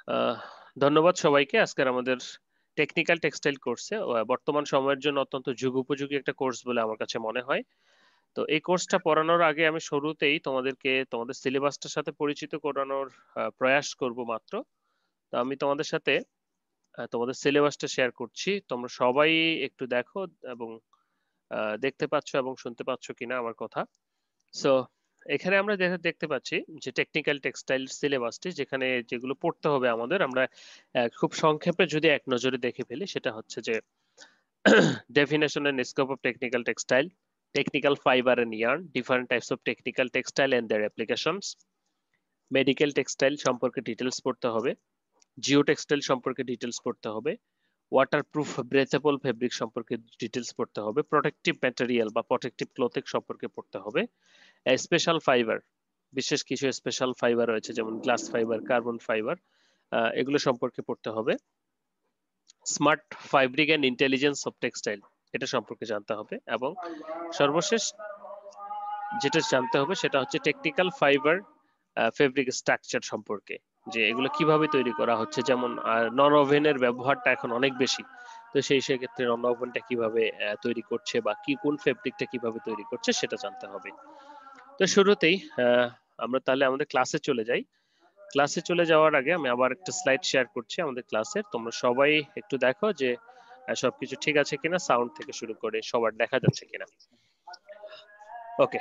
আহ, ধন্যবাদ সবাইকে আজকের আমাদের টেকনিক্যাল টেক্সটাইল কোর্সে বর্তমান সময়ের জন্য অত্যন্ত যুগোপযোগী একটা কোর্স বলে আমার কাছে মনে হয়। তো এই কোর্সটা পড়ানোর আগে আমি শুরুতেই তোমাদেরকে তোমাদের সিলেবাসটার সাথে পরিচিত করানোর প্রয়াস করব মাত্র। তো আমি তোমাদের সাথে তোমাদের সিলেবাসটা শেয়ার করছি, তোমরা সবাই একটু দেখো এবং দেখতে পাচ্ছ এবং শুনতে পাচ্ছ কিনা আমার কথা। সো এখানে আমরা দেখতে পাচ্ছি যে টেকনিক্যাল টেক্সটাইল সিলেবাসটি, যেখানে যেগুলো পড়তে হবে আমাদের, আমরা খুব সংক্ষেপে যদি এক নজরে দেখে ফেলি সেটা হচ্ছে যে definition and scope of technical textile, technical fiber and yarn, different types of technical textile and their applications, medical textile সম্পর্কে ডিটেলস পড়তে হবে, জিও টেক্সটাইল সম্পর্কে ডিটেলস পড়তে হবে, ওয়াটারপ্রুফ ব্রেথেবল ফেব্রিক সম্পর্কে ডিটেলস পড়তে হবে, প্রোটেক্টিভ ম্যাটেরিয়াল বা প্রোটেক্টিভ ক্লোথিং সম্পর্কে পড়তে হবে, স্পেশাল ফাইবার, বিশেষ কিছু স্পেশাল ফাইবার রয়েছে যেমন গ্লাস ফাইবার, কার্বন ফাইবার, এগুলো সম্পর্কে পড়তে হবে, smart fabric and intelligence of textile এটা সম্পর্কে জানতে হবে, এবং সর্বশেষ যেটা জানতে হবে সেটা হচ্ছে টেকনিক্যাল ফাইবার ফেব্রিক স্ট্রাকচার সম্পর্কে, যে এগুলো কিভাবে তৈরি করা হচ্ছে, যেমন নন ওভেনের ব্যবহারটা এখন অনেক বেশি। তো সেই ক্ষেত্রে নন ওভেনটা কিভাবে তৈরি করছে বা কি কোন ফেব্রিকটা কিভাবে তৈরি করছে সেটা জানতে হবে। তো শুরুতেই আমরা তাহলে আমাদের ক্লাসে চলে যাই। ক্লাসে চলে যাওয়ার আগে আমি আবার একটা স্লাইড শেয়ার করছি আমাদের ক্লাসের, তোমরা সবাই একটু দেখো যে সবকিছু ঠিক আছে কিনা, সাউন্ড থেকে শুরু করে সবার দেখা যাচ্ছে কিনা। ওকে,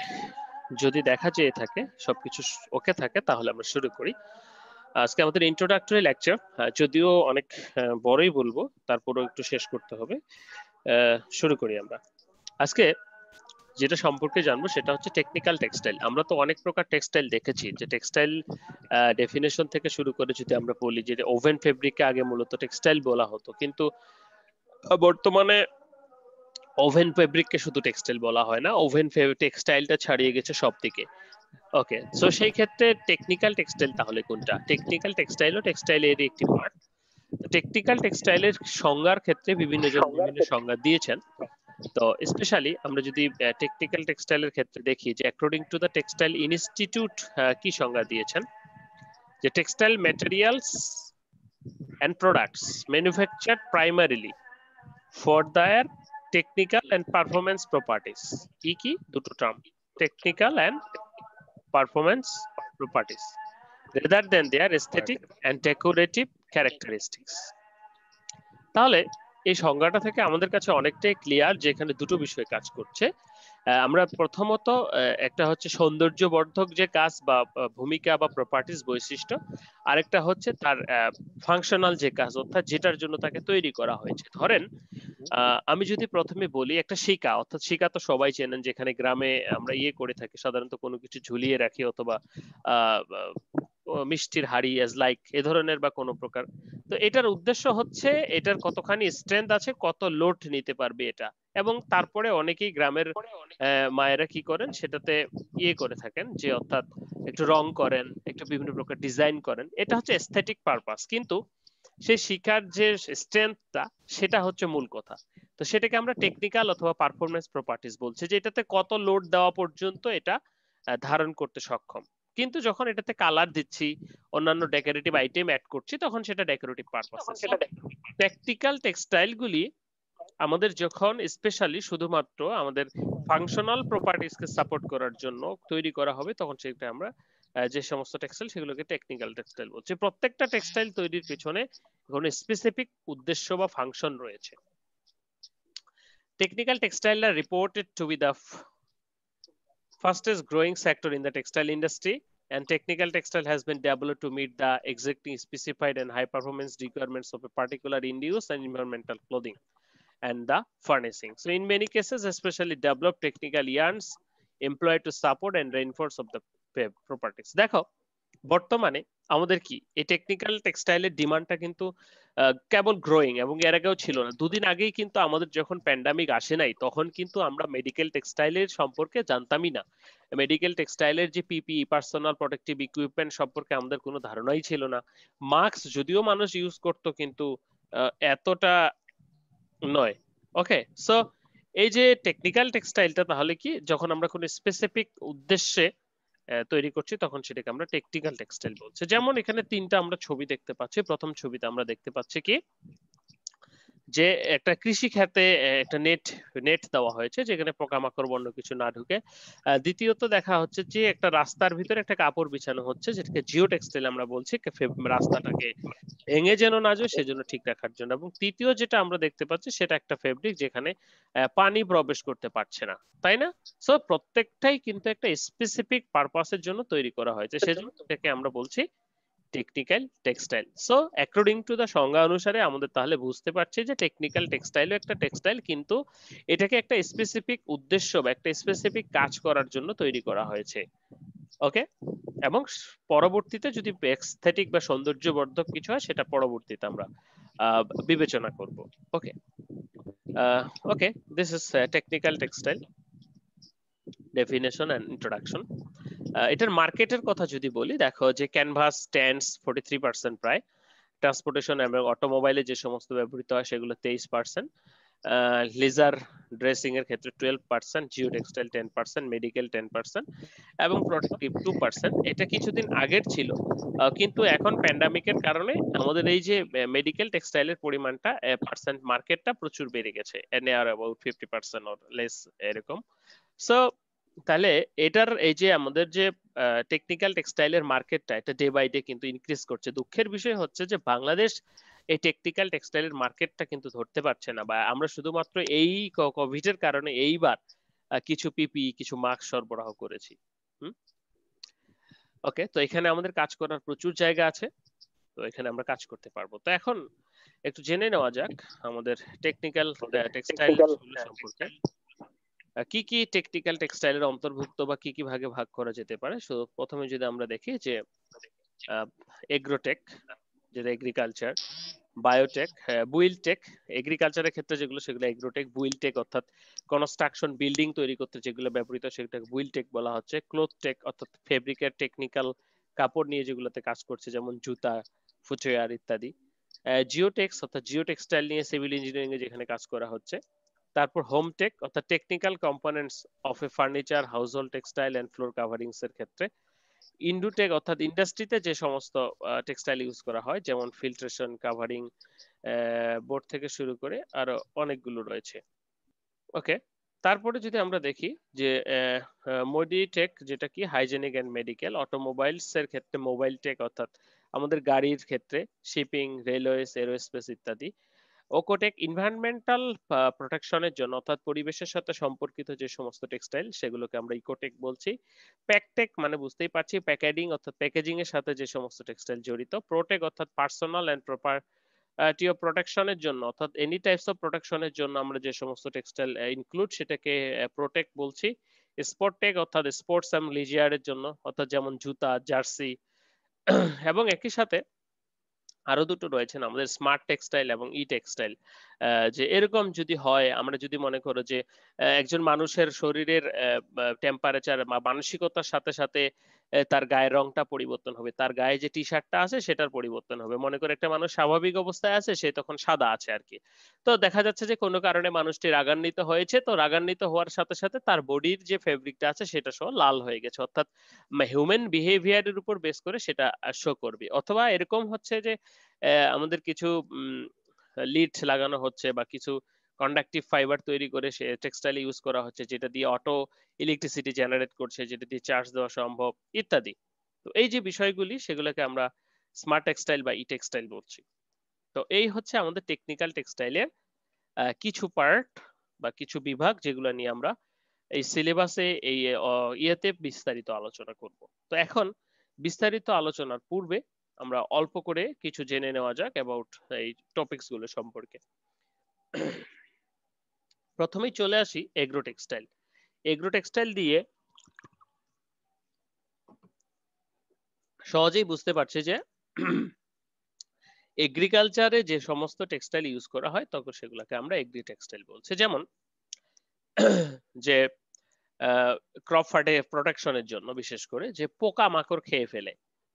যদি দেখা যেয়ে থাকে সবকিছু ওকে থাকে তাহলে আমরা শুরু করি। আজকে আমাদের ইন্ট্রোডাক্টরি লেকচার, যদিও অনেক বড়ই বলবো, তারপরেও একটু শেষ করতে হবে। শুরু করি আমরা। আজকে যেটা সম্পর্কে জানবো সেটা হচ্ছে টেকনিক্যাল টেক্সটাইল। আমরা তো অনেক প্রকার টেক্সটাইল দেখেছি, যে টেক্সটাইল ডেফিনেশন থেকে শুরু করে যদি আমরা বলি যে ওভেন ফেব্রিককে আগে মূলত টেক্সটাইল বলা হতো, কিন্তু বর্তমানে ওভেন ফেব্রিককে শুধু টেক্সটাইল বলা হয় না, ওভেন টেক্সটাইলটা ছাড়িয়ে গেছে সব দিকে। ওকে, সো সেই ক্ষেত্রে টেকনিক্যাল টেক্সটাইল তাহলে কোনটা? টেকনিক্যাল টেক্সটাইলও টেক্সটাইলের একটি পার্ট। টেকনিক্যাল টেক্সটাইলের সংজ্ঞার ক্ষেত্রে বিভিন্ন জন বিভিন্ন সংজ্ঞা দিয়েছেন। তো স্পেশালি আমরা যদি টেকনিক্যাল টেক্সটাইলের ক্ষেত্রে দেখি যে according to the textile institute কি সংজ্ঞা দিয়েছেন, যে textile materials and products manufactured primarily for their technical and performance properties. কি কি দুটো term, technical and performance properties, rather than their aesthetic and decorative characteristics। তাহলে এই সংজ্ঞাটা থেকে আমাদের কাছে অনেকটাই ক্লিয়ার যে এখানে দুটো বিষয় কাজ করছে। আমরা প্রথমত একটা হচ্ছে সৌন্দর্যবর্ধক যে কাজ বা ভূমিকা বা প্রপার্টিস বৈশিষ্ট্য, আরেকটা হচ্ছে তার ফাংশনাল যে কাজ, অর্থাৎ যেটার জন্য তাকে তৈরি করা হয়েছে। ধরেন আমি যদি প্রথমে বলি একটা শিকা, অর্থাৎ শিকা তো সবাই চেনেন, যেখানে গ্রামে আমরা করে থাকি সাধারণত কোনো কিছু ঝুলিয়ে রাখি, অথবা আহ মিষ্টির হাড়ি এজ লাইক এ ধরনের বা কোনো প্রকার। তো এটার উদ্দেশ্য হচ্ছে এটার কতখানি স্ট্রেংথ আছে, কত লোড নিতে পারবে এটা। এবং তারপরে অনেকেই গ্রামের মায়েরা কি করেন সেটাতে করে থাকেন, যে অর্থাৎ একটু রং করেন, একটু বিভিন্ন প্রকার ডিজাইন করেন, এটা হচ্ছে এস্থেটিক পারপাস। কিন্তু সেই শিকার যে স্ট্রেংথটা সেটা হচ্ছে মূল কথা। তো সেটাকে আমরা টেকনিক্যাল অথবা পারফরমেন্স প্রপার্টিস বলছি, যে এটাতে কত লোড দেওয়া পর্যন্ত এটা ধারণ করতে সক্ষম। কিন্তু যখন এটাতে কালার দিচ্ছি, অন্যান্য ডেকোরেটিভ আইটেম অ্যাড করছি, তখন সেটা ডেকোরেটিভ পারপাসেস। প্র্যাকটিক্যাল টেক্সটাইল গুলি আমাদের যখন স্পেশালি শুধুমাত্র আমাদের ফাংশনাল প্রপার্টিসকে সাপোর্ট করার জন্য তৈরি করা হবে, তখন সেটা আমরা যে সমস্ত টেক্সটাইল সেগুলোকে টেকনিক্যাল টেক্সটাইল বলছি। প্রত্যেকটা টেক্সটাইল তৈরির পিছনে কোনো স্পেসিফিক উদ্দেশ্য বা ফাংশন রয়েছে। Technical textile are reported to be the fastest growing sector in the textile industry, and technical textile has been developed to meet the exacting specified and high performance requirements of a particular end use and environmental clothing and the furnishing. So in many cases, especially developed technical yarns employed to support and reinforce of the properties. দেখো বর্তমানে আমাদের কি এই technical টেক্সটাইলের ডিমান্ডটা কিন্তু কেবল growing, এবং এর আগেও ছিল না। দুদিন আগেই কিন্তু আমাদের যখন প্যান্ডামিক আসে নাই, তখন কিন্তু আমরা মেডিকেল টেক্সটাইলের সম্পর্কে জানতামই না। মেডিকেল টেক্সটাইলের যে পিপিই, পার্সোনাল প্রোটেক্টিভ ইকুইপমেন্ট সম্পর্কে আমাদের কোনো ধারণাই ছিল না। মাস্ক যদিও মানুষ ইউজ করতো, কিন্তু এতটা নয়। ওকে, সো এই যে টেকনিক্যাল টেক্সটাইলটা তাহলে কি, যখন আমরা কোনো স্পেসিফিক উদ্দেশ্যে তৈরি করছি তখন সেটাকে আমরা টেকনিক্যাল টেক্সটাইল বলছি। যেমন এখানে তিনটা আমরা ছবি দেখতে পাচ্ছি। প্রথম ছবিতে আমরা দেখতে পাচ্ছি কি যে একটা কৃষি খাতে একটা নেট নেট দেওয়া হয়েছে যেখানে পোকামাকড় বন্য কিছু না ঢুকে। দ্বিতীয়ত দেখা হচ্ছে যে একটা রাস্তার ভিতরে একটা কাপড় বিছানো হচ্ছে যেটাকে জিও টেক্সটাইল আমরা বলছি, রাস্তাটাকে ভেঙে যেন না যায় সেজন্য ঠিক রাখার জন্য। এবং তৃতীয় যেটা আমরা দেখতে পাচ্ছি সেটা একটা ফেব্রিক যেখানে পানি প্রবেশ করতে পারছে না, তাই না? সো প্রত্যেকটাই কিন্তু একটা স্পেসিফিক পারপাসের জন্য তৈরি করা হয়েছে, সেজন্য এটাকে আমরা বলছি technical textile. So according to the সংজ্ঞা অনুসারে আমাদের তাহলে বুঝতে পারছি যে টেকনিক্যাল টেক্সটাইলও একটা টেক্সটাইল, কিন্তু এটাকে একটা স্পেসিফিক উদ্দেশ্য বা একটা স্পেসিফিক কাজ করার জন্য তৈরি করা হয়েছে। ওকে, এবং পরবর্তীতে যদি এস্থেটিক বা সৌন্দর্যবর্ধক কিছু হয় সেটা পরবর্তীতে আমরা বিবেচনা করব। Okay, okay, this is technical textile definition and introduction. এটার মার্কেটের কথা যদি বলি, দেখো যে ক্যানভাস স্ট্যান্ডস 43% প্রায়, ট্রান্সপোর্টেশন এবং অটোমোবাইলে যে সমস্ত ব্যবহৃত হয় সেগুলো 23%, লেজার ড্রেসিং এর ক্ষেত্রে 12%, জিও টেক্সটাইল 10%, মেডিকেল 10% এবং প্রোটেক্টিভ 2%। এটা কিছুদিন আগের ছিল, কিন্তু এখন প্যান্ডামিকের কারণে আমাদের এই যে মেডিকেল টেক্সটাইলের পরিমাণটা পার্সেন্ট মার্কেটটা প্রচুর বেড়ে গেছে, নিয়ার অ্যাবাউট 50% অর লেস এরকম। সো তাহলে এটার এই যে আমাদের যে টেকনিক্যাল টেক্সটাইলের মার্কেটটা এটা ডে বাই ডে কিন্তু ইনক্রিজ করছে। দুঃখের বিষয় হচ্ছে যে বাংলাদেশ এই টেকনিক্যাল টেক্সটাইলের মার্কেটটা কিন্তু ধরতে পারছে না, বা আমরা শুধুমাত্র এই কোভিড এর কারণে এইবার কিছু পিপি কিছু মাস্ক সরবরাহ করেছি। ওকে, তো এখানে আমাদের কাজ করার প্রচুর জায়গা আছে, তো এখানে আমরা কাজ করতে পারবো। তো এখন একটু জেনে নেওয়া যাক আমাদের টেকনিক্যাল টেক্সটাইল গুলো সম্পর্কে। কি কি টেকনিক্যাল টেক্সটাইলের অন্তর্ভুক্ত বা কি কি ভাগে ভাগ করা যেতে পারে। সো প্রথমে যদি আমরা দেখি যে এগ্রোটেক, যেটা এগ্রিকালচার, বায়োটেক, বুইলটেক। এগ্রিকালচারের ক্ষেত্রে যেগুলো সেগুলো এগ্রোটেক, বুইলটেক অর্থাৎ কনস্ট্রাকশন বিল্ডিং তৈরি করতে যেগুলো ব্যবহৃত সেটাকে বুইলটেক বলা হচ্ছে। ক্লোথটেক অর্থাৎ ফেব্রিকের টেকনিক্যাল কাপড় নিয়ে যেগুলোতে কাজ করছে যেমন জুতা, ফুটওয়্যার ইত্যাদি। জিওটেক্স অর্থাৎ জিও টেক্সটাইল নিয়ে সিভিল ইঞ্জিনিয়ারিং এ যেখানে কাজ করা হচ্ছে। তারপর হোম টেক অর্থাৎ technical components of a furniture, household textile and floor coverings এর ক্ষেত্রে। ইন্ডুটেক অর্থাৎ ইন্ডাস্ট্রিতে যে সমস্ত টেক্সটাইল ইউজ করা হয় যেমন ফিল্ট্রেশন, কাভারিং, বোর্ড থেকে শুরু করে আরো অনেকগুলো রয়েছে। ওকে, তারপরে যদি আমরা দেখি যে মোডিটেক, যেটা কি হাইজেনিক এন্ড মেডিকেল। অটোমোবাইলস এর ক্ষেত্রে মোবাইল টেক অর্থাৎ আমাদের গাড়ির ক্ষেত্রে শিপিং, রেলওয়েজ, এরোস্পেস ইত্যাদি। ওকোটেক এনভায়রনমেন্টাল প্রোটেকশনের জন্য অর্থাৎ পরিবেশের সাথে সম্পর্কিত যে সমস্ত টেক্সটাইল সেগুলোকে আমরা ইকোটেক বলছি। প্যাকটেক মানে বুঝতেই পারছি প্যাকেজিং অর্থাৎ প্যাকেজিং এর সাথে যে সমস্ত টেক্সটাইল জড়িত। প্রোটেক অর্থাৎ পার্সোনাল এন্ড প্রপার্টি অফ প্রোটেকশনের জন্য অর্থাৎ এনি টাইপস অফ প্রোটেকশনের জন্য আমরা যে সমস্ত টেক্সটাইল ইনক্লুড সেটাকে প্রোটেক বলছি। স্পোর্টটেক অর্থাৎ স্পোর্টস এবং লিজিয়ারের জন্য অর্থাৎ যেমন জুতা, জার্সি। এবং একই সাথে আরো দুটো রয়েছেন আমাদের স্মার্ট টেক্সটাইল এবং ই টেক্সটাইল। যে এরকম যদি হয়, আমরা যদি মনে করো যে একজন মানুষের শরীরের টেম্পারেচার বা মানসিকতার সাথে সাথে তার গায়ের রংটা পরিবর্তন হবে, তার গায়ে যে টি শার্টটা আছে সেটার পরিবর্তন হবে। মনে করে একটা মানুষ স্বাভাবিক অবস্থায় আছে, সে তখন সাদা আছে আর কি। তো দেখা যাচ্ছে যে কোনো কারণে মানুষটি রাগান্বিত হয়েছে, তো রাগান্বিত হওয়ার সাথে সাথে তার বডির যে ফেব্রিকটা আছে সেটা সহ লাল হয়ে গেছে, অর্থাৎ হিউম্যান বিহেভিয়ারের উপর বেস করে সেটা শো করবে। অথবা এরকম হচ্ছে যে আমাদের কিছু লিড লাগানো হচ্ছে বা কিছু কন্ডাক্টিভ ফাইবার তৈরি করে সে টেক্সটাইল ইউজ করা হচ্ছে যেটা দিয়ে অটো ইলেকট্রিসিটি জেনারেট করছে, যেটা দিয়ে চার্জ দেওয়া সম্ভব ইত্যাদি। তো এই যে বিষয়গুলি সেগুলোকে আমরা স্মার্ট টেক্সটাইল বা ই টেক্সটাইল বলছি। তো এই হচ্ছে আমাদের টেকনিক্যাল টেক্সটাইলের কিছু পার্ট বা কিছু বিভাগ যেগুলো নিয়ে আমরা এই সিলেবাসে এই ইয়েতে বিস্তারিত আলোচনা করব। তো এখন বিস্তারিত আলোচনার পূর্বে আমরা অল্প করে কিছু জেনে নেওয়া যাক অ্যাবাউট এই টপিকস গুলো সম্পর্কে। প্রথমেই চলে আসি এগ্রো টেক্সটাইল। এগ্রো টেক্সটাইল দিয়ে সহজেই বুঝতে পারছি যে এগ্রিকালচারে যে সমস্ত টেক্সটাইল ইউজ করা হয় তখন সেগুলোকে আমরা এগ্রি টেক্সটাইল বলছি। যেমন যে ক্রপ প্রোটেকশনের জন্য বিশেষ করে যে পোকা মাকড় খেয়ে ফেলে,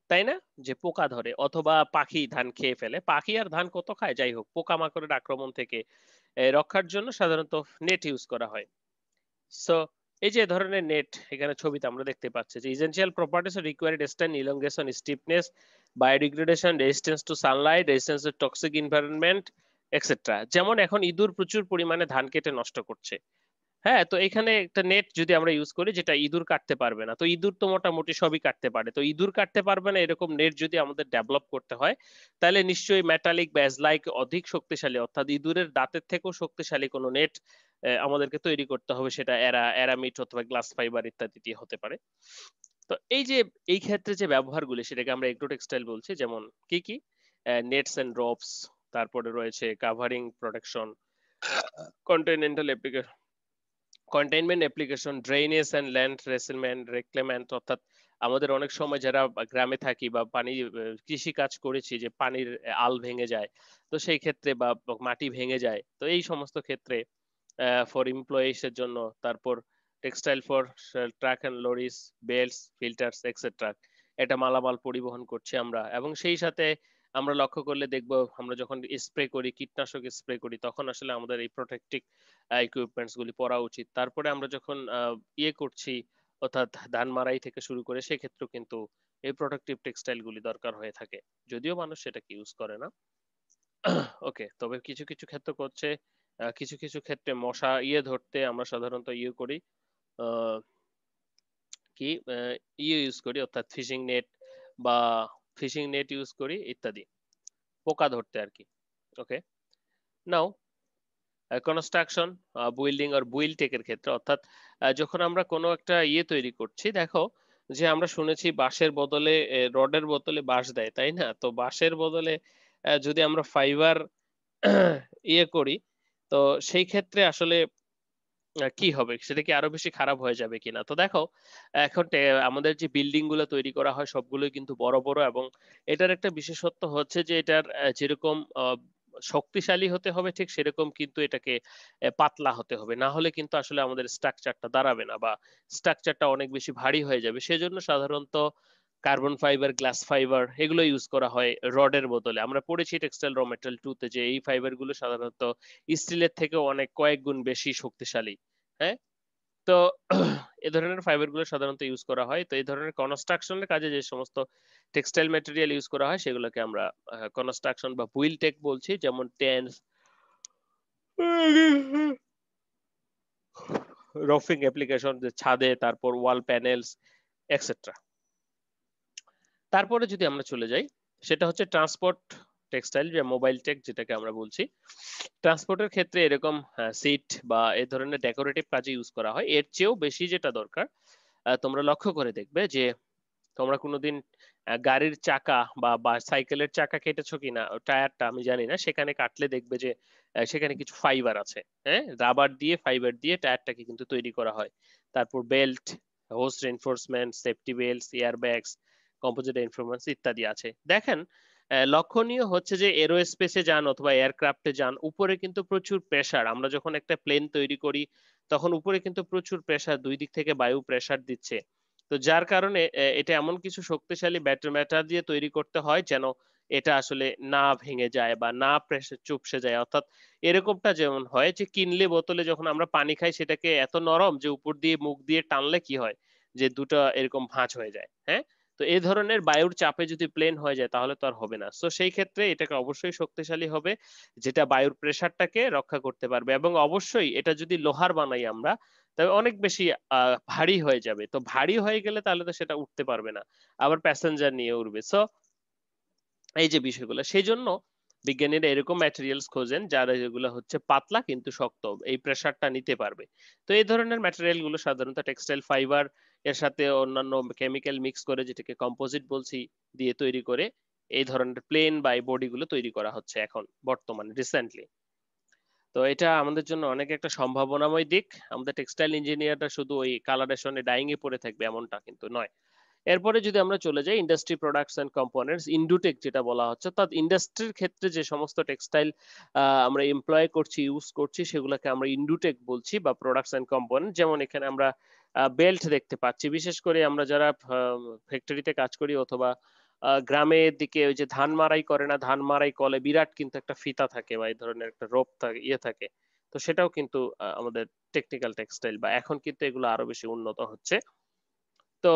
তাই না? যে পোকা ধরে অথবা পাখি ধান খেয়ে ফেলে, পাখি আর ধান কত খায়, যাই হোক পোকা মাকড়ের আক্রমণ থেকে রক্ষার জন্য সাধারণত নেট ইউজ করা হয়। সো এই যে ধরনের নেট এখানে ছবিতে আমরা দেখতে পাচ্ছি যে essential properties are required distance, elongation, stiffness, biodegradation, resistance to sunlight, resistance to toxic environment, etc. যেমন এখন ইঁদুর প্রচুর পরিমাণে ধান কেটে নষ্ট করছে। হ্যাঁ, তো এখানে একটা নেট যদি আমরা ইউজ করি যেটা ইঁদুর কাটতে পারবে না, তো ইঁদুর তো মোটামুটি সবই কাটতে পারে, তো ইঁদুর কাটতে পারবে না এরকম নেট যদি আমাদের ডেভেলপ করতে হয়, তাহলে নিশ্চয়ই মেটালিক ব্যাজ লাইক অধিক শক্তিশালী অর্থাৎ ইঁদুরের দাঁতের থেকেও শক্তিশালী কোনো নেট আমাদেরকে তৈরি করতে হবে, সেটা অ্যারামিড অথবা গ্লাস ফাইবার ইত্যাদি দিয়ে হতে পারে। তো এই যে এই ক্ষেত্রে যে ব্যবহারগুলি সেটাকে আমরা এগ্রো টেক্সটাইল বলছি, যেমন কি কি নেটস এন্ড রপস, তারপরে রয়েছে covering protection, continental application, containment application, drainage and land resettlement, reclamation, অর্থাৎ আমাদের অনেক সময় যারা গ্রামে থাকি বা পানি কৃষি কাজ করেছি যে পানির আল ভেঙে যায়, তো সেই ক্ষেত্রে বা মাটি ভেঙে যায়, তো এই সমস্ত ক্ষেত্রে ফর এমপ্লয়িজ এর জন্য, তারপর textile for truck and lorries, belts, filters etcetera, এটা মালামাল পরিবহন করছি আমরা। এবং সেই সাথে আমরা লক্ষ্য করলে দেখবো আমরা যখন স্প্রে করি, কীটনাশক স্প্রে করি, তখন আসলে আমাদের এই প্রোটেক্টিভ ইকুইপমেন্টস গুলি পরা উচিত। তারপরে আমরা যখন ইয়ে করছি অর্থাৎ ধান মারাই থেকে শুরু করে সেক্ষেত্রেও কিন্তু এই প্রোটেক্টিভ টেক্সটাইল গুলি দরকার হয়ে থাকে, যদিও মানুষ সেটাকে ইউজ করে না। ওকে, তবে কিছু কিছু ক্ষেত্রে করছে, কিছু কিছু ক্ষেত্রে মশা ধরতে আমরা সাধারণত করি, আহ, কি ইউজ করি অর্থাৎ ফিশিং নেট বা ফিশিং নেট ইউজ করি ইত্যাদি, পোকা ধরতে আর কি। ওকে, নাও কনস্ট্রাকশন, বিল্ডিং আর বুইল টেকের ক্ষেত্রে, অর্থাৎ যখন আমরা কোনো একটা তৈরি করছি, দেখো যে আমরা শুনেছি বাঁশের বদলে রডের বদলে বাঁশ দেয়, তাই না? তো বাঁশের বদলে যদি আমরা ফাইবার করি, তো সেই ক্ষেত্রে আসলে কি হবে, সেটা কি আরো বেশি খারাপ হয়ে যাবে কিনা? তো দেখো এখন আমাদের যে বিল্ডিং গুলো তৈরি করা হয় সবগুলোই কিন্তু বড় বড়, এবং এটার একটা বিশেষত্ব হচ্ছে যে এটার যেরকম শক্তিশালী হতে হবে ঠিক সেরকম কিন্তু এটাকে পাতলা হতে হবে, না হলে কিন্তু আসলে আমাদের স্ট্রাকচারটা দাঁড়াবে না বা স্ট্রাকচারটা অনেক বেশি ভারী হয়ে যাবে। সেজন্য সাধারণত কার্বন ফাইবার, গ্লাস ফাইবার এগুলো ইউজ করা হয় রডের বদলে। আমরা পড়েছি টেক্সটাইল র মেটাল 2 তে যে এই ফাইবার গুলো সাধারণত স্টিলের থেকে অনেক কয়েক গুণ বেশি শক্তিশালী। হ্যাঁ, তো এ ধরনের ফাইবার গুলো সাধারণত ইউজ করা হয়। তো এই ধরনের কনস্ট্রাকশনের কাজে যে সমস্ত টেক্সটাইল ম্যাটেরিয়াল ইউজ করা হয় সেগুলোকে আমরা কনস্ট্রাকশন বা বুইল টেক বলছি, যেমন টেন্স, রফিং অ্যাপ্লিকেশন যে ছাদে, তারপর ওয়াল প্যানেলস এক্সেট্রা। তারপরে যদি আমরা চলে যাই, সেটা হচ্ছে ট্রান্সপোর্ট টেক্সটাইল, যে মোবাইল টেক যেটাকে আমরা বলছি। ট্রান্সপোর্টের ক্ষেত্রে এরকম সিট বা এই ধরনের ডেকোরেটিভ কাজে ইউজ করা হয়। এর চেয়েও বেশি যেটা দরকার, তোমরা লক্ষ্য করে দেখবে যে তোমরা কোনোদিন গাড়ির চাকা বা সাইকেলের চাকা কেটেছো কিনা, টায়ারটা আমি জানি না, সেখানে কাটলে দেখবে যে সেখানে কিছু ফাইবার আছে। হ্যাঁ, রাবার দিয়ে ফাইবার দিয়ে টায়ারটাকে কিন্তু তৈরি করা হয়। তারপর belt, hose reinforcement, safety belt, air bags, composite reinforcements ইত্যাদি আছে। দেখেন লক্ষণীয় হচ্ছে যে এরোস্পেসে যান অথবা এয়ারক্রাফটে যান, উপরে কিন্তু প্রচুর প্রেসার, আমরা যখন একটা প্লেন তৈরি করি তখন উপরে কিন্তু প্রচুর প্রেসার, দুই দিক থেকে বায়ু প্রেসার দিচ্ছে। তো যার কারণে এটা এমন কিছু শক্তিশালী ম্যাটার দিয়ে তৈরি করতে হয় যেন এটা আসলে না ভেঙে যায় বা না প্রেসার চুপসে যায়। অর্থাৎ এরকমটা যেমন হয় যে কিনলে বোতলে যখন আমরা পানি খাই সেটাকে এত নরম যে উপর দিয়ে মুখ দিয়ে টানলে কি হয় যে দুটো এরকম ভাঁজ হয়ে যায়। হ্যাঁ, তো এই ধরনের বায়ুর চাপে যদি প্লেন হয়ে যায় তাহলে তো আর হবে না। তো সেই ক্ষেত্রে এটাকে অবশ্যই শক্তিশালী হবে, যেটা বায়ুর প্রেসারটাকে রক্ষা করতে পারবে, এবং অবশ্যই এটা যদি লোহার বানাই আমরা, তবে অনেক বেশি ভারী হয়ে যাবে। তো ভারী হয়ে গেলে তাহলে তো সেটা উঠতে পারবে না, আবার প্যাসেঞ্জার নিয়ে উঠবে। সো এই যে বিষয়গুলো, সেই জন্য বিজ্ঞানীরা এরকম ম্যাটেরিয়ালস খোঁজেন যারা যেগুলো হচ্ছে পাতলা কিন্তু শক্ত, এই প্রেসারটা নিতে পারবে। তো এই ধরনের ম্যাটেরিয়াল গুলো সাধারণত টেক্সটাইল ফাইবার এর সাথে অন্যান্য কেমিক্যাল মিক্স করে, যেটাকে কম্পোজিট বলছি, দিয়ে তৈরি করে এই ধরনের প্লেন বা এই বডি গুলো তৈরি করা হচ্ছে এখন বর্তমানে রিসেন্টলি। তো এটা আমাদের জন্য অনেক একটা সম্ভাবনাময় দিক। আমাদের টেক্সটাইল ইঞ্জিনিয়াররা শুধু ওই কালারেশনে ডাইং এ পড়ে থাকবে এমনটা কিন্তু নয়। এরপরে যদি আমরা চলে যাই ইন্ডাস্ট্রি প্রোডাক্টস এন্ড কম্পোনেন্টস, ইন্ডুটেক যেটা বলা হচ্ছে, অর্থাৎ ইন্ডাস্ট্রির ক্ষেত্রে যে সমস্ত টেক্সটাইল আমরা এমপ্লয় করছি, ইউজ করছি, সেগুলোকে আমরা ইন্ডুটেক বলছি বা প্রোডাক্টস এন্ড কম্পোনেন্ট। যেমন এখানে আমরা বেল্ট দেখতে পাচ্ছি, বিশেষ করে আমরা যারা ফ্যাক্টরিতে কাজ করি অথবা গ্রামের দিকে ওই যে ধান মারাই করে না, ধান মারাই কলে বিরাট কিন্তু একটা ফিতা থাকে বা এই ধরনের একটা রোপ থাকে, থাকে, তো সেটাও কিন্তু আমাদের টেকনিক্যাল টেক্সটাইল, বা এখন কিন্তু এগুলো আরো বেশি উন্নত হচ্ছে। তো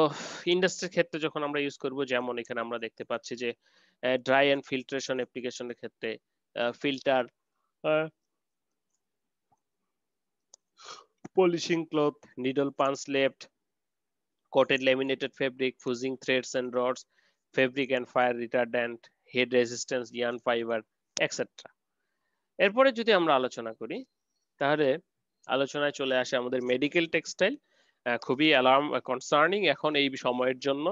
ইন্ডাস্ট্রির ক্ষেত্রে যখন আমরা ইউজ করব, যেমন এখানে আমরা দেখতে পাচ্ছি যে ড্রাই অ্যান্ড ফিল্ট্রেশন অ্যাপ্লিকেশনের ক্ষেত্রে filter, polishing cloth, needle punch left, coated laminated fabric, fusing threads and rods, fabric and fire retardant, heat resistance, yarn fiber, etc. এরপরে যদি আমরা আলোচনা করি, তাহলে আলোচনায় চলে আসে আমাদের মেডিকেল টেক্সটাইল। খুবই অ্যালার্ম কনসার্নিং এখন এই সময়ের জন্য।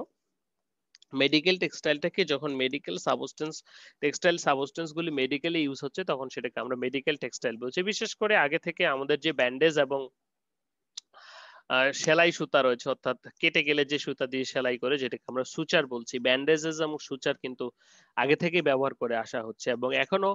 মেডিকেল টেক্সটাইলটাকে যখন মেডিকেল সাবস্টেন্স, টেক্সটাইল সাবস্টেন্স গুলি মেডিকেলে ইউজ হচ্ছে, তখন সেটাকে আমরা মেডিকেল টেক্সটাইল বলছি। বিশেষ করে আগে থেকে আমাদের যে ব্যান্ডেজ এবং সেলাই সুতা রয়েছে, অর্থাৎ কেটে গেলে যে সুতা দিয়ে সেলাই করে, যেটাকে আমরা সুচার বলছি, ব্যান্ডেজেস এবং সুচার কিন্তু আগে থেকেই ব্যবহার করে আসা হচ্ছে, এবং এখনো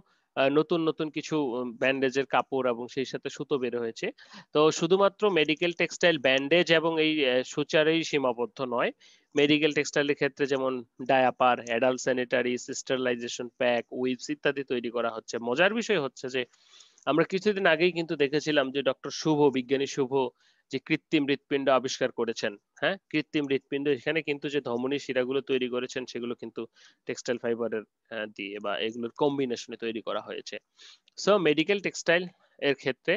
নতুন নতুন কিছু ব্যান্ডেজের কাপড় এবং সেই সাথে সুতো বের হয়েছে। তো শুধুমাত্র মেডিকেল টেক্সটাইল ব্যান্ডেজ এবং এই সুচারেই সীমাবদ্ধ নয়। মেডিকেল টেক্সটাইলের ক্ষেত্রে যেমন diaper, adult sanitary, sterilisation pack, wipes ইত্যাদি তৈরি করা হচ্ছে। মজার বিষয় হচ্ছে যে আমরা কিছুদিন আগেই কিন্তু দেখেছিলাম যে ডক্টর শুভ, বিজ্ঞানী শুভ, যে কৃত্রিম হৃৎপিণ্ড আবিষ্কার করেছেন। হ্যাঁ, কৃত্রিম হৃৎপিণ্ড, এখানে কিন্তু যে ধমনী শিরাগুলো তৈরি করেছেন সেগুলো কিন্তু টেক্সটাইল ফাইবারের দিয়ে বা এগুলোর কম্বিনেশনে তৈরি করা হয়েছে। সো মেডিকেল টেক্সটাইল এর ক্ষেত্রে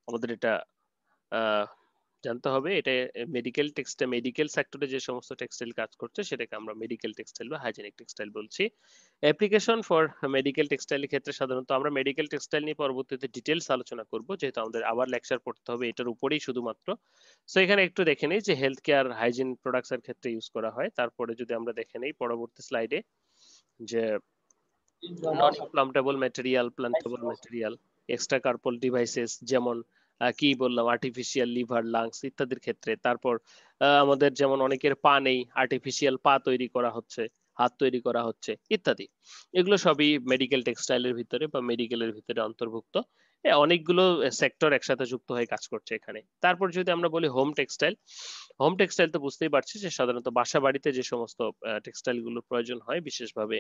আমাদের এটা আহ জানতে হবে, এটা মেডিকেল টেক্সটাইল, মেডিকেল সেক্টরে যে সমস্ত টেক্সটাইল কাজ করছে সেটাকে আমরা মেডিকেল টেক্সটাইল বা হাইজেনিক টেক্সটাইল বলছি। অ্যাপ্লিকেশন ফর মেডিকেল টেক্সটাইলের ক্ষেত্রে সাধারণত আমরা মেডিকেল টেক্সটাইল নিয়ে পরবর্তীতে ডিটেলস আলোচনা করব, যেহেতু আমাদের আবার লেকচার পড়তে হবে এটার উপরেই শুধুমাত্র। সো এখানে একটু দেখে নিই যে হেলথ কেয়ার হাইজিন প্রোডাক্টস এর ক্ষেত্রে ইউজ করা হয়। তারপরে যদি আমরা দেখে নিই পরবর্তী স্লাইডে যে non implantable material, implantable material, extracorporeal devices, যেমন কি বললাম, আর্টিফিশিয়াল লিভার, লাংস ইত্যাদির ক্ষেত্রে। তারপর আমাদের যেমন অনেকের পা নেই, আর্টিফিশিয়াল পা তৈরি করা হচ্ছে, হাত তৈরি করা হচ্ছে ইত্যাদি। এগুলো সবই মেডিকেল টেক্সটাইলের ভিতরে বা মেডিকেলের ভিতরে অন্তর্ভুক্ত। অনেকগুলো সেক্টর একসাথে যুক্ত হয়ে কাজ করছে এখানে। তারপর যদি আমরা বলি হোম টেক্সটাইল, হোম টেক্সটাইল তো বুঝতেই পারছি যে সাধারণত বাসা বাড়িতে যে সমস্ত টেক্সটাইল গুলোর প্রয়োজন হয়, বিশেষভাবে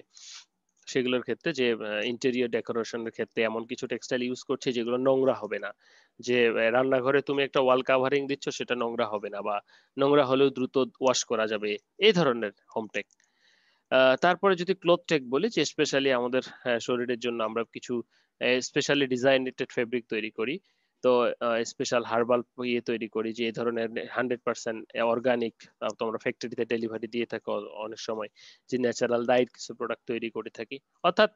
সেগুলোর ক্ষেত্রে যে ইন্টেরিয়র ডেকোরেশনের ক্ষেত্রে এমন কিছু টেক্সটাইল ইউজ করছে যেগুলো নোংরা হবে না। যে রান্নাঘরে তুমি একটা ওয়াল কাভারিং দিচ্ছ, সেটা নোংরা হবে না, বা নোংরা হলেও দ্রুত ওয়াশ করা যাবে, এই ধরনের হোম টেক। তারপরে যদি ক্লথ টেক বলি, যে স্পেশালি আমাদের শরীরের জন্য আমরা কিছু স্পেশালি ডিজাইনেটেড ফেব্রিক তৈরি করি। তো স্পেশাল হার্বাল ইয়ে তৈরি করি, যে এই ধরনের 100% অর্গানিক, তোমরা ফ্যাক্টরিতে ডেলিভারি দিয়ে থাকো অনেক সময়, যে ন্যাচারাল ডাইট কিছু প্রোডাক্ট তৈরি করে থাকি। অর্থাৎ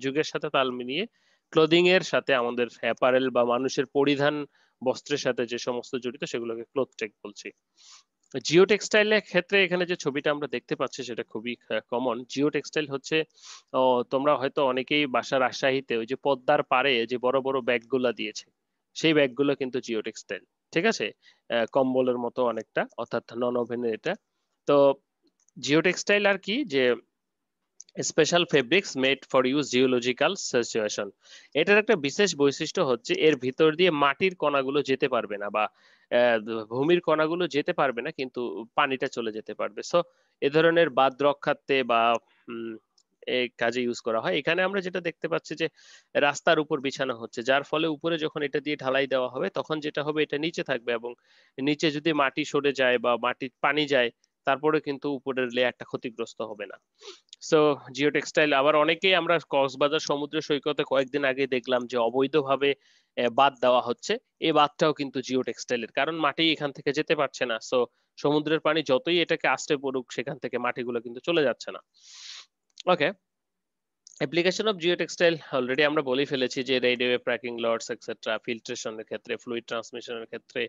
যুগের সাথে তাল মিলিয়ে ক্লোদিং এর সাথে আমাদের অ্যাপারেল বা মানুষের পরিধান বস্ত্রের সাথে যে সমস্ত জড়িত, সেগুলোকে ক্লথ টেক বলছি। জিও টেক্সটাইলের ক্ষেত্রে এখানে যে ছবিটা আমরা দেখতে পাচ্ছি সেটা খুবই কমন। জিও টেক্সটাইল হচ্ছে, তোমরা হয়তো অনেকেই বাসার রাজশাহীতে ওই যে পদ্মার পাড়ে যে বড় বড় ব্যাগগুলা দিয়েছে, সেই ব্যাগগুলো কিন্তু জিও টেক্সটাইল। ঠিক আছে, কম্বলের মতো অনেকটা, অর্থাৎ নন ওভেনের এটা। তো জিও টেক্সটাইল আর কি, যে special fabrics made for use geological situation. এটার একটা বিশেষ বৈশিষ্ট্য হচ্ছে এর ভিতর দিয়ে মাটির কণাগুলো যেতে পারবে না, বা আহ, ভূমির কণাগুলো যেতে পারবে না, কিন্তু পানিটা চলে যেতে পারবে। সো এ ধরনের বাঁধ রক্ষার্থে বা উম, এই কাজে ইউজ করা হয়। এখানে আমরা যেটা দেখতে পাচ্ছি যে রাস্তার উপর বিছানো হচ্ছে, যার ফলে উপরে যখন এটা দিয়ে ঢালাই দেওয়া হবে তখন যেটা হবে, এটা নিচে থাকবে, এবং নিচে যদি মাটি সরে যায় বা মাটি পানি যায়, তারপরে কিন্তু উপরের লেয়ারটা ক্ষতিগ্রস্ত হবে না। সো জিও টেক্সটাইল, আবার অনেকেই আমরা কক্সবাজার সমুদ্র সৈকতে কয়েকদিন আগে দেখলাম যে অবৈধভাবে বাঁধ দেওয়া হচ্ছে। এই বাঁধটাও কিন্তু জিও টেক্সটাইলের, কারণ মাটি এখান থেকে যেতে পারছে না। সো সমুদ্রের পানি যতই এটাকে আস্তে পড়ুক, সেখান থেকে মাটিগুলো কিন্তু চলে যাচ্ছে না। Okay, application of geo textile already আমরা বলেই ফেলেছি, যে রেডিও প্যাকিং লটস এক্সেট্রা, ফিল্ট্রেশনের ক্ষেত্রে, ফ্লুইড ট্রান্সমিশনের ক্ষেত্রে,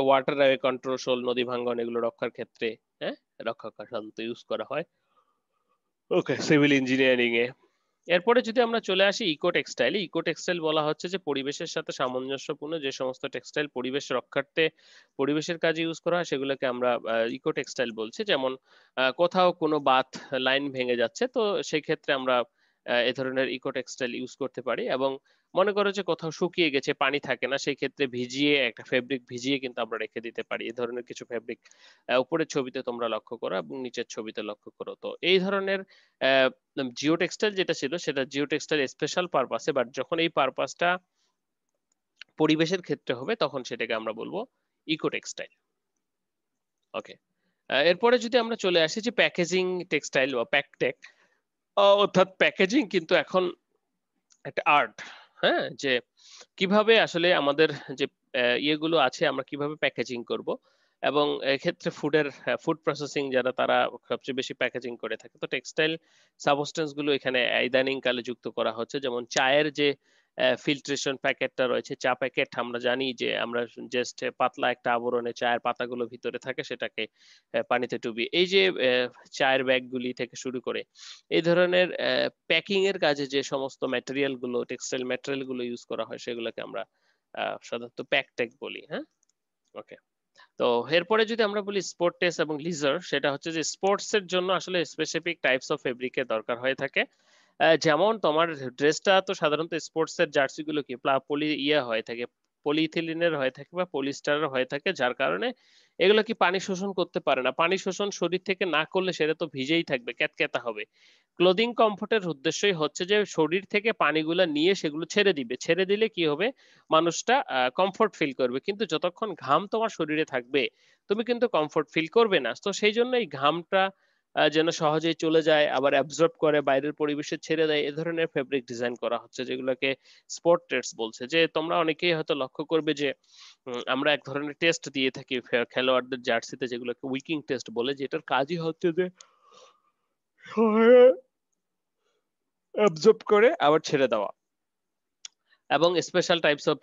ওয়াটার কন্ট্রোল, নদী ভাঙ্গন এগুলো রক্ষার ক্ষেত্রে, হ্যাঁ, রক্ষা সাধারণত ইউজ করা হয়। ওকে, সিভিল ইঞ্জিনিয়ারিং এ। এরপরে যদি আমরা চলে আসি ইকো টেক্সটাইল, ইকো টেক্সটাইল বলা হচ্ছে যে পরিবেশের সাথে সামঞ্জস্যপূর্ণ যে সমস্ত টেক্সটাইল পরিবেশ রক্ষার্থে, পরিবেশের কাজে ইউজ করা হয়, সেগুলোকে আমরা ইকো টেক্সটাইল বলছি। যেমন কোথাও কোনো বাঁধ লাইন ভেঙে যাচ্ছে, তো সেই ক্ষেত্রে আমরা এ ধরনের ইকো টেক্সটাইল ইউজ করতে পারি। এবং মনে করো যে কোথাও শুকিয়ে গেছে, পানি থাকে না, সেই ক্ষেত্রে ভিজিয়ে, একটা ফেব্রিক ভিজিয়ে কিন্তু আমরা রেখে দিতে পারি। এই ধরনের কিছু ফেব্রিক উপরের ছবিতে তোমরা লক্ষ্য করো এবং নিচের ছবিতে লক্ষ্য করো। তো এই ধরনের জিও টেক্সটাইল যেটা ছিল, সেটা জিও টেক্সটাইল স্পেশাল পারপাসে, বাট যখন এই পারপাসটা পরিবেশের ক্ষেত্রে হবে তখন সেটাকে আমরা বলবো ইকো টেক্সটাইল। ওকে, এরপরে যদি আমরা চলে আসি যে প্যাকেজিং টেক্সটাইল বা প্যাকটেক, অর্থাৎ প্যাকেজিং কিন্তু এখন একটা আর্ট। হ্যাঁ, যে কিভাবে আসলে আমাদের যে ইয়েগুলো আছে আমরা কিভাবে প্যাকেজিং করব, এবং এক্ষেত্রে ফুড প্রসেসিং যারা তারা সবচেয়ে বেশি প্যাকেজিং করে থাকে। তো টেক্সটাইল সাবস্টেন্স গুলো এখানে ইদানিং কালে যুক্ত করা হচ্ছে, যেমন চায়ের যে ফিল্ট্রেশন প্যাকেটটা রয়েছে, চা প্যাকেট আমরা জানি যে আমরা জাস্ট পাতলা একটা আবরণে চায়ের পাতাগুলো ভিতরে থাকে, সেটাকে পানিতে ডুবিয়ে এই যে চায়ের ব্যাগগুলি থেকে শুরু করে এই ধরনের প্যাকিং এর কাজে যে সমস্ত ম্যাটেরিয়াল গুলো, টেক্সটাইল ম্যাটেরিয়াল গুলো ইউজ করা হয় সেগুলোকে আমরা সাধারণত প্যাকটেক বলি। হ্যাঁ, ওকে। তো এরপরে যদি আমরা বলি স্পোর্ট টেস্ট এবং লিজার, সেটা হচ্ছে যে স্পোর্টস এর জন্য আসলে স্পেসিফিক টাইপস অফ ফেব্রিকের দরকার হয়ে থাকে। যেমন তোমার ড্রেসটা তো সাধারণত স্পোর্টস এর জার্সি গুলো কি পলি হয়ে থাকে, পলিইথিলিনের হয়ে থাকে বা পলিস্টারের হয়ে থাকে, যার কারণে এগুলো কি পানি শোষণ করতে পারে না। পানি শোষণ শরীর থেকে না করলে সেটা তো ভিজেই থাকবে, ক্যাতক্যাতা হবে। ক্লোদিং কমফোর্টের উদ্দেশ্যই হচ্ছে যে শরীর থেকে পানিগুলো নিয়ে সেগুলো ছেড়ে দিবে, ছেড়ে দিলে কি হবে, মানুষটা কমফোর্ট ফিল করবে। কিন্তু যতক্ষণ ঘাম তোমার শরীরে থাকবে তুমি কিন্তু কমফোর্ট ফিল করবে না। তো সেই জন্য এই ঘামটা যেন সহজেই চলে যায়, আবার অ্যাবজর্ব করে বাইরের পরিবেশে ছেড়ে দেয়, এ ধরনের ফেব্রিক ডিজাইন করা হচ্ছে, যেগুলোকে স্পোর্ট টেস্ট বলছে। যে তোমরা অনেকেই হয়তো লক্ষ্য করবে যে আমরা এক ধরনের টেস্ট দিয়ে থাকি খেলোয়াড়দের জার্সিতে, যেগুলোকে উইকিং টেস্ট বলে, যেটার কাজই হচ্ছে যে অ্যাবজর্ব করে আবার ছেড়ে দেওয়া। এবং স্পেশাল টাইপস অফ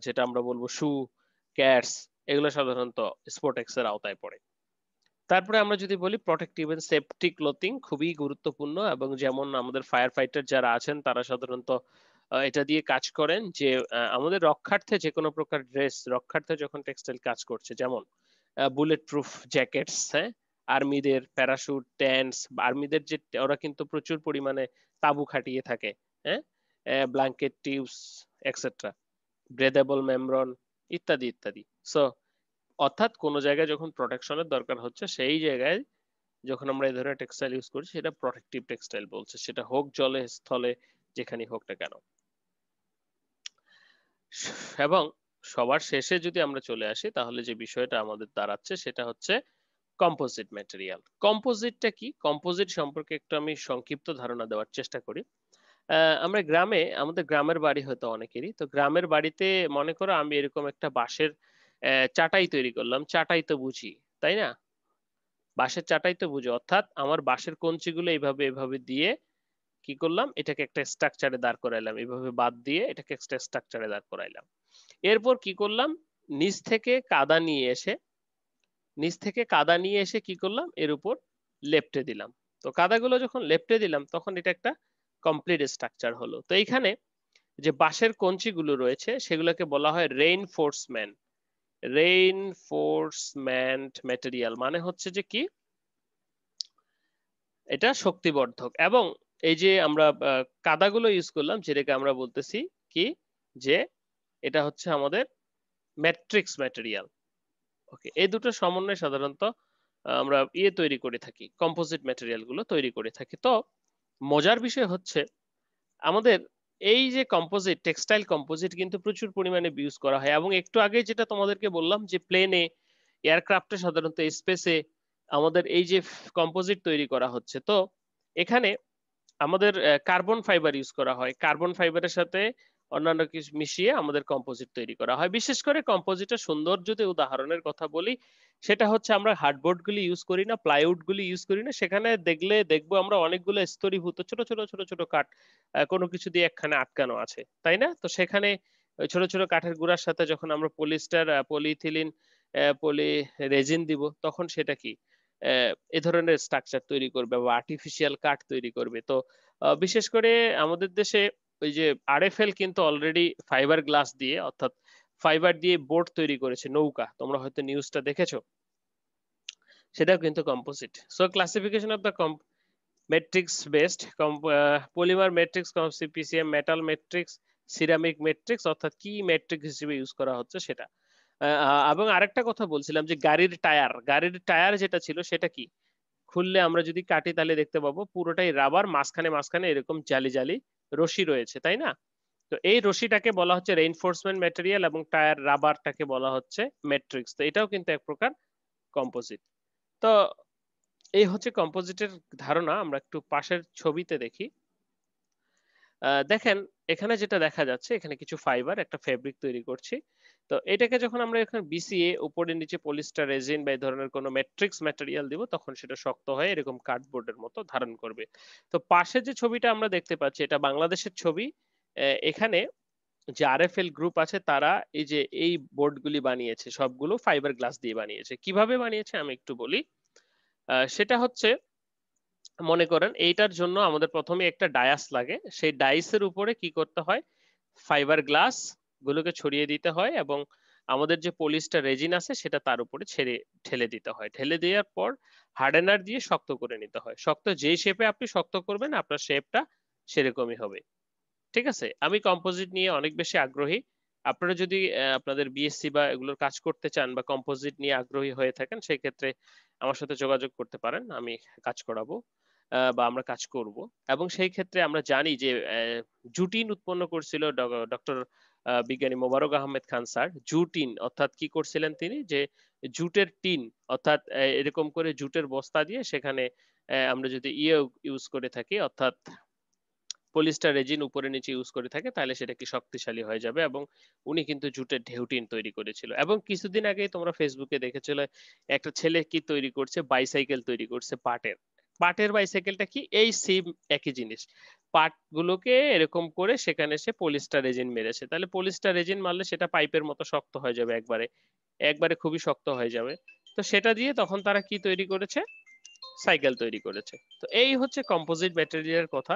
যেটা আমরা বলবো শু, ক্যাটস, এগুলো সাধারণত স্পোর্টেক্স এর আওতায় পড়ে। তারপরে আমরা যদি বলি প্রোটেক্টিভ এন্ড সেফটি ক্লোথিং খুবই গুরুত্বপূর্ণ, এবং যেমন আমাদের ফায়ার ফাইটার যারা আছেন তারা সাধারণত এটা দিয়ে কাজ করেন যে আমাদের রক্ষার্থে যে কোনো প্রকার ড্রেস, রক্ষার্থে যখন টেক্সটাইল কাজ করছে, যেমন বুলেট প্রুফ জ্যাকেটস, হ্যাঁ, আর্মিদের প্যারাশুট, ট্যান্টস, আর্মিদের যে ওরা কিন্তু প্রচুর পরিমাণে তাবু খাটিয়ে থাকে, হ্যাঁ, ব্ল্যাঙ্কেট, টিউবস, এক্সেট্রা, ব্রেদেবল মেমব্রেন, ইত্যাদি ইত্যাদি। সো অর্থাৎ কোনো জায়গায় যখন প্রোটেকশনের দরকার হচ্ছে সেই জায়গায় যখন আমরা এই ধরনের টেক্সটাইল ইউজ করছি সেটা প্রোটেক্টিভ টেক্সটাইল বলছে, সেটা হোক জলে স্থলে যেখানেই হোক না কেন। এবং সবার শেষে যদি আমরা চলে আসি তাহলে যে বিষয়টা আমাদের দাঁড়াচ্ছে সেটা হচ্ছে কম্পোজিট ম্যাটেরিয়াল। কম্পোজিটটা কি, কম্পোজিট সম্পর্কে একটু আমি সংক্ষিপ্ত ধারণা দেওয়ার চেষ্টা করি। আমরা গ্রামে, আমাদের গ্রামের বাড়ি হয়তো অনেকেরই, তো গ্রামের বাড়িতে মনে করো আমি এরকম একটা বাঁশের চাটাই তৈরি করলাম, চাটাই তো বুঝি তাই না, বাঁশের চাটাই তো বুঝি, অর্থাৎ আমার বাঁশের কঞ্চিগুলো এইভাবে এভাবে দিয়ে কি করলাম, এটাকে একটা স্ট্রাকচারে দাঁড় করাইলাম, এভাবে বাদ দিয়ে এটাকে একটা স্ট্রাকচারে দাঁড় করাইলাম। এরপর কি করলাম, নিচ থেকে কাদা নিয়ে এসে, নিচ থেকে কাদা নিয়ে এসে কি করলাম, এর উপর লেপ্টে দিলাম। তো কাদাগুলো যখন লেপ্টে দিলাম তখন এটা একটা কমপ্লিট স্ট্রাকচার হলো। তো এইখানে যে বাঁশের কঞ্চিগুলো রয়েছে সেগুলোকে বলা হয় রেইনফোর্সমেন্ট। রেইনফোর্সমেন্ট ম্যাটেরিয়াল মানে হচ্ছে যে কি, এটা শক্তিবর্ধক। এবং এই যে আমরা কাদাগুলো ইউজ করলাম যেটাকে আমরা বলতেছি কি, যে এটা হচ্ছে আমাদের ম্যাট্রিক্স ম্যাটেরিয়াল। ওকে, এই দুটো সমন্বয়ে সাধারণত আমরা তৈরি করে থাকি, কম্পোজিট ম্যাটেরিয়াল গুলো তৈরি করে থাকি। তো মজার বিষয় হচ্ছে আমাদের এই যে কম্পোজিট, টেক্সটাইল কম্পোজিট কিন্তু প্রচুর পরিমাণে ইউজ করা হয়, এবং একটু আগে যেটা তোমাদেরকে বললাম যে প্লেনে, এয়ারক্রাফটে, সাধারণত স্পেসে আমাদের এই যে কম্পোজিট তৈরি করা হচ্ছে। তো এখানে আমাদের কার্বন ফাইবার ইউজ করা হয়, কার্বন ফাইবারের সাথে অন্যান্য কিছু মিশিয়ে আমাদের কম্পোজিট তৈরি করা হয়। বিশেষ করে কম্পোজিটের সুন্দর যদি উদাহরণের কথা বলি সেটা হচ্ছে আমরা হার্ডবোর্ড গুলি ইউজ করি না, প্লাইউড গুলি ইউজ করি না, সেখানে দেখবো আমরা অনেকগুলো স্তরীভূত ছোট ছোট ছোট ছোট কাঠ কোনো কিছু দিয়ে একখানে আটকানো আছে, তাই না? তো সেখানে ওই ছোট ছোট কাঠের গুঁড়ার সাথে যখন আমরা পলিস্টার, পলিইথিলিন, পলি রেজিন দিব তখন সেটা কি এ ধরনের স্ট্রাকচার তৈরি করবে বা আর্টিফিশিয়াল কাঠ তৈরি করবে। তো বিশেষ করে আমাদের দেশে ওই যে আরএফএল কিন্তু অলরেডি ফাইবার গ্লাস দিয়ে, অর্থাৎ ফাইবার দিয়ে বোট তৈরি করেছে, নৌকা, তোমরা হয়তো নিউজটা দেখেছো, সেটাও কিন্তু composite. So classification of the matrix based, polymer matrix, PCM, metal matrix, ceramic matrix, অর্থাৎ কি মেট্রিক্স হিসেবে ইউজ করা হচ্ছে সেটা। এবং আরেকটা কথা বলছিলাম যে গাড়ির টায়ার, গাড়ির টায়ার যেটা ছিল সেটা কি, খুললে আমরা যদি কাটি তাহলে দেখতে পাবো পুরোটাই রাবার, মাঝখানে মাঝখানে এরকম জালি জালি রশি রয়েছে, তাই না? তো এই রশিটাকে বলা হচ্ছে রেইনফোর্সমেন্ট ম্যাটেরিয়াল এবং টায়ার রাবারটাকে বলা হচ্ছে ম্যাট্রিক্স। তো এটাও কিন্তু এক প্রকার কম্পোজিট। তো এই হচ্ছে কম্পোজিটের ধারণা। আমরা একটু পাশের ছবিতে দেখি। দেখেন এখানে যেটা দেখা যাচ্ছে, এখানে কিছু ফাইবার একটা ফেব্রিক তৈরি করছি। তো এটাকে যখন আমরা এখানে বিসিএ উপরে নিচে পলিস্টার রেজিন বা এই ধরনের কোনো ম্যাট্রিক্স ম্যাটেরিয়াল দিব, তখন সেটা শক্ত হয়ে এরকম কার্ডবোর্ডের মতো ধারণ করবে। তো পাশে যে ছবিটা আমরা দেখতে পাচ্ছি এটা বাংলাদেশের ছবি। এখানে যে আরএফএল গ্রুপ আছে তারা এই যে এই বোর্ডগুলি বানিয়েছে, সবগুলো ফাইবার গ্লাস দিয়ে বানিয়েছে। কিভাবে বানিয়েছে আমি একটু বলি। সেটা হচ্ছে, মনে করেন এইটার জন্য আমাদের প্রথমে একটা ডায়াস লাগে। সেই ডাইসের উপরে কি করতে হয়, ফাইবার গ্লাস গুলোকে ছড়িয়ে দিতে হয় এবং আমাদের যে পলিস্টার রেজিন আছে সেটা তার উপরে ঠেলে দিতে হয়। ঠেলে দেওয়ার পর হার্ডেনার দিয়ে শক্ত করে নিতে হয়। শক্ত যেই শেপে আপনি শক্ত করবেন আপনার শেপটা সেরকমই হবে। ঠিক আছে, আমি কম্পোজিট নিয়ে অনেক বেশি আগ্রহী। আপনারা যদি আপনাদের বিএসসি বা এগুলোর কাজ করতে চান বা কম্পোজিট নিয়ে আগ্রহী হয়ে থাকেন, সেই ক্ষেত্রে আমার সাথে যোগাযোগ করতে পারেন, আমি কাজ করাবো বা আমরা কাজ করব। এবং সেই ক্ষেত্রে আমরা জানি যে জুটিন উৎপন্ন করছিল ডক্টর বিজ্ঞানী মোবারক আহমেদ খান স্যার। জুটিন অর্থাৎ কি করছিলেন তিনি, যে জুটের টিন অর্থাৎ এরকম করে জুটের বস্তা দিয়ে সেখানে আমরা যদি ইউজ করে থাকি, অর্থাৎ পলিস্টার রেজিন উপরে নিচে ইউজ করে থাকে, তাহলে সেটা কি শক্তিশালী হয়ে যাবে। এবং উনি কিন্তু জুটের ঢেউটিন তৈরি করেছিল। এবং কিছুদিন আগেই তোমরা ফেসবুকে দেখেছিলে একটা ছেলে কি তৈরি করছে, বাইসাইকেল তৈরি করছে পাটের। পাটের বাইসাইকেলটা কি, এই সেম একই জিনিস। পাট গুলোকে এরকম করে সেখানে সে পলিস্টার রেজিন মেরেছে। তাহলে পলিস্টার রেজিন মারলে সেটা পাইপের মতো শক্ত হয়ে যাবে, একবারে একবারে খুবই শক্ত হয়ে যাবে। তো সেটা দিয়ে তখন তারা কি তৈরি করেছে, সাইকেল তৈরি করেছে। তো এই হচ্ছে কম্পোজিট ম্যাটেরিয়ালের কথা।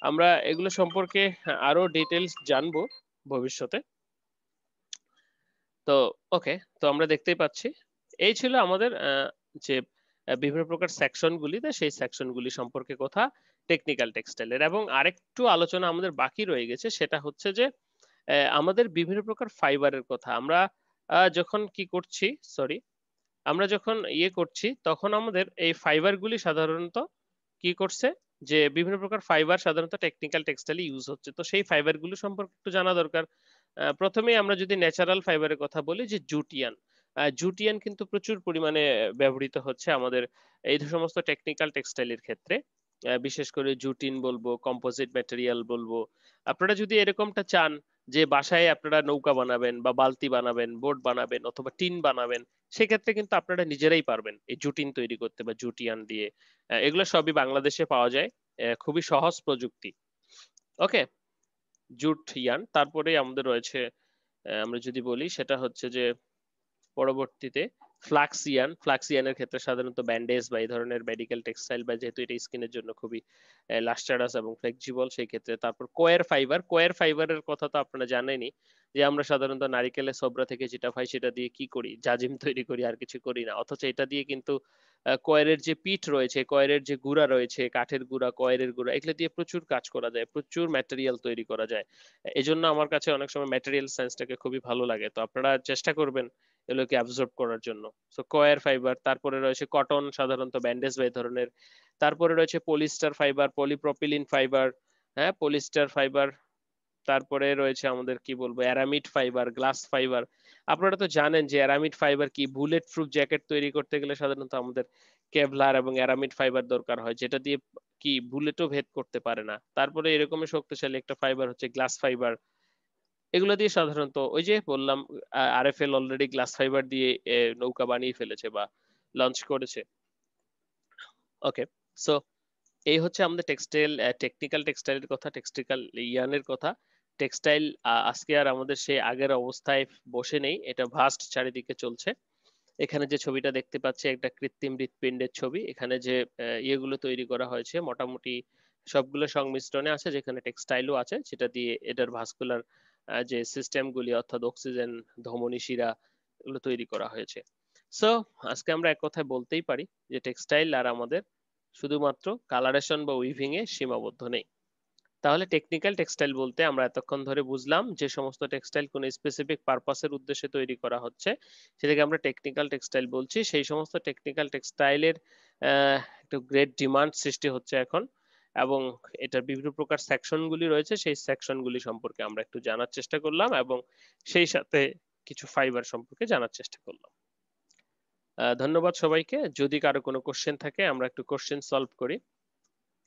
আমরা এগুলো সম্পর্কে আরো ডিটেলস জানবো ভবিষ্যতে। তো ওকে, তো আমরা দেখতেই পাচ্ছি এই ছিল আমাদের যে বিভিন্ন প্রকার সেকশন গুলি, সেই সেকশন গুলি সম্পর্কে কথা টেকনিক্যাল টেক্সটাইলের। এবং আরেকটু আলোচনা আমাদের বাকি রয়ে গেছে, সেটা হচ্ছে যে আমাদের বিভিন্ন প্রকার ফাইবারের কথা। আমরা যখন কি করছি, সরি, আমরা যখন করছি তখন আমাদের এই ফাইবার গুলি সাধারণত কি করছে, যে বিভিন্ন প্রকার ফাইবার সাধারণত টেকনিক্যাল টেক্সটাইলে ইউজ হচ্ছে। তো সেই ফাইবার গুলো সম্পর্কে একটু জানা দরকার। প্রথমেই আমরা যদি ন্যাচারাল ফাইবারের কথা বলি, যে জুটিয়ান। জুটিয়ান কিন্তু প্রচুর পরিমাণে ব্যবহৃত হচ্ছে আমাদের এই সমস্ত টেকনিক্যাল টেক্সটাইলের ক্ষেত্রে। বিশেষ করে জুটিন বলবো, কম্পোজিট ম্যাটেরিয়াল বলবো। আপনারা যদি এরকমটা চান যে বাসায় আপনারা নৌকা বানাবেন বা বালতি বানাবেন, বোট বানাবেন অথবা টিন বানাবেন, সেক্ষেত্রে কিন্তু আপনারা নিজেরাই পারবেন এই জুটিন তৈরি করতে বা জুটিয়ান দিয়ে। এগুলো সবই বাংলাদেশে পাওয়া যায়। খুবই সহজ প্রযুক্তি। ওকে, জুট ইয়ান। তারপরে আমাদের রয়েছে, আমরা যদি বলি সেটা হচ্ছে যে পরবর্তীতে ফ্লাক্সিয়ান। ফ্লাক্সিয়ানের ক্ষেত্রে সাধারণত ব্যান্ডেজ বা এই ধরনের মেডিকেল টেক্সটাইল, বা যেহেতু এটা স্কিনের জন্য খুবই লাস্টারাস এবং ফ্লেক্সিবল, সেই ক্ষেত্রে। তারপর কোয়ার ফাইবার। কোয়ার ফাইবারের কথা তো আপনারা জানেনই, যে আমরা সাধারণত নারিকেলের ছোবড়া থেকে যেটা পাই সেটা দিয়ে কি করি, জাজিম তৈরি করি, আর কিছু করি না। অথচ এটা দিয়ে কিন্তু কয়েরের যে পিঠ রয়েছে, কয়েরের যে গুঁড়া রয়েছে, কাঠের গুঁড়া, কয়েরের গুঁড়া, এগুলো দিয়ে প্রচুর কাজ করা যায়, প্রচুর ম্যাটেরিয়াল তৈরি করা যায়। এজন্য আমার কাছে অনেক সময় ম্যাটেরিয়াল সায়েন্সটাকে খুবই ভালো লাগে। তো আপনারা চেষ্টা করবেন এগুলোকে অ্যাবজর্ব করার জন্য। সো কয়ার ফাইবার, তারপরে রয়েছে কটন, সাধারণত ব্যান্ডেজ বা এই ধরনের। তারপরে রয়েছে পলিস্টার ফাইবার, পলিপ্রপিলিন ফাইবার, হ্যাঁ পলিস্টার ফাইবার। তারপরে রয়েছে আমাদের কি বলবো, অ্যারামিড ফাইবার, গ্লাস ফাইবার। আপনারা তো জানেন যে অ্যারামিড ফাইবার কি, বুলেট প্রুফ জ্যাকেট তৈরি করতে গেলে সাধারণত আমাদের কেভলার এবং অ্যারামিড ফাইবার দরকার হয়, যেটা দিয়ে কি বুলেটও ভেদ করতে পারে না। তারপরে এরকমই শক্তিশালী একটা ফাইবার হচ্ছে গ্লাস ফাইবার। এগুলো দিয়ে সাধারণত ওই যে বললাম, আরএফএল অলরেডি গ্লাস ফাইবার দিয়ে নৌকা বানিয়ে ফেলেছে বা লঞ্চ করেছে। ওকে, সো এই হচ্ছে আমাদের টেক্সটাইল, টেকনিক্যাল টেক্সটাইলের কথা, টেক্সটিক্যাল ইয়ানের কথা। টেক্সটাইল আজকে আর আমাদের সেই আগের অবস্থায় বসে নেই, এটা ভাস্ট চারিদিকে চলছে। এখানে যে ছবিটা দেখতে পাচ্ছি একটা কৃত্রিম হৃৎপিণ্ডের ছবি। এখানে যে ইয়েগুলো তৈরি করা হয়েছে মোটামুটি সবগুলো সংমিশ্রণে আছে, যেখানে টেক্সটাইলও আছে, যেটা দিয়ে এটার ভাস্কুলার যে সিস্টেম গুলি, অর্থাৎ অক্সিজেন, ধমনী শিরা, এগুলো তৈরি করা হয়েছে। সো আজকে আমরা এক কথায় বলতেই পারি যে টেক্সটাইল আর আমাদের শুধুমাত্র কালারেশন বা উইভিং এ সীমাবদ্ধ নেই। তাহলে টেকনিক্যাল টেক্সটাইল বলতে আমরা এতক্ষণ ধরে বুঝলাম যে সমস্ত টেক্সটাইল কোন স্পেসিফিক পারপাসের উদ্দেশ্যে তৈরি করা হচ্ছে, সেটাকে আমরা টেকনিক্যাল টেক্সটাইল বলছি। সেই সমস্ত টেকনিক্যাল টেক্সটাইলের একটু গ্রেট ডিমান্ড সৃষ্টি হচ্ছে এখন। এবং এটার বিভিন্ন প্রকার সেকশনগুলি রয়েছে, সেই সেকশনগুলি সম্পর্কে আমরা একটু জানার চেষ্টা করলাম এবং সেই সাথে কিছু ফাইবার সম্পর্কে জানার চেষ্টা করলাম। ধন্যবাদ সবাইকে। যদি কারো কোনো কোশ্চেন থাকে আমরা একটু কোশ্চেন সলভ করি।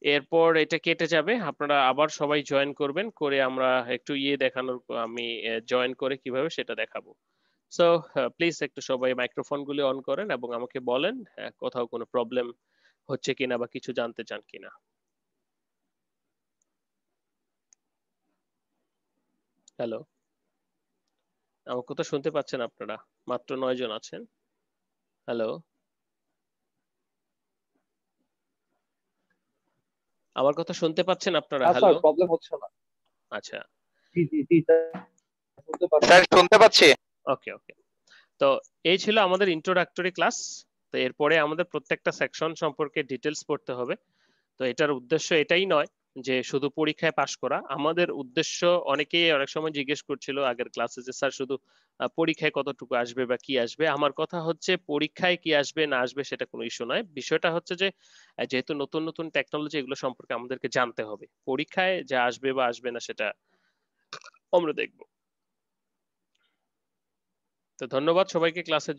এরপর এটা কেটে যাবে, আপনারা আবার সবাই জয়েন করবেন, করে আমরা একটু দেখানোর, আমি জয়েন করে কিভাবে সেটা দেখাবো। সো প্লিজ একটু সবাই মাইক্রোফোন গুলি অন করেন এবং আমাকে বলেন কোথাও কোনো প্রবলেম হচ্ছে কিনা বা কিছু জানতে চান কিনা। হ্যালো, আমার কথা শুনতে পাচ্ছেন আপনারা? মাত্র 9 জন আছেন। হ্যালো, আমার কথা শুনতে পাচ্ছেন আপনারা? হ্যাঁ স্যার, হ্যালো, প্রবলেম হচ্ছে না। আচ্ছা, জি জি জি স্যার, শুনতে পাচ্ছি। স্যার শুনতে পাচ্ছি। ওকে ওকে। তো এই ছিল আমাদের ইন্ট্রোডাক্টরি ক্লাস। তো এরপরে আমাদের প্রত্যেকটা সেকশন সম্পর্কে ডিটেলস পড়তে হবে। তো এটার উদ্দেশ্য এটাই নয় যে শুধু পরীক্ষায় পাশ করা। আমাদের উদ্দেশ্য, অনেকেই অনেক সময় জিজ্ঞেস করছিল আগের ক্লাসে যে স্যার শুধু পরীক্ষায় কতটুকু আসবে বা কি আসবে। আমার কথা হচ্ছে পরীক্ষায় কি আসবে না আসবে সেটা কোনো ইস্যু নয়। বিষয়টা হচ্ছে যে যেহেতু নতুন নতুন টেকনোলজি, এগুলো সম্পর্কে আমাদেরকে জানতে হবে। পরীক্ষায় যা আসবে বা আসবে না সেটা আমরা দেখব। তো ধন্যবাদ সবাইকে ক্লাসের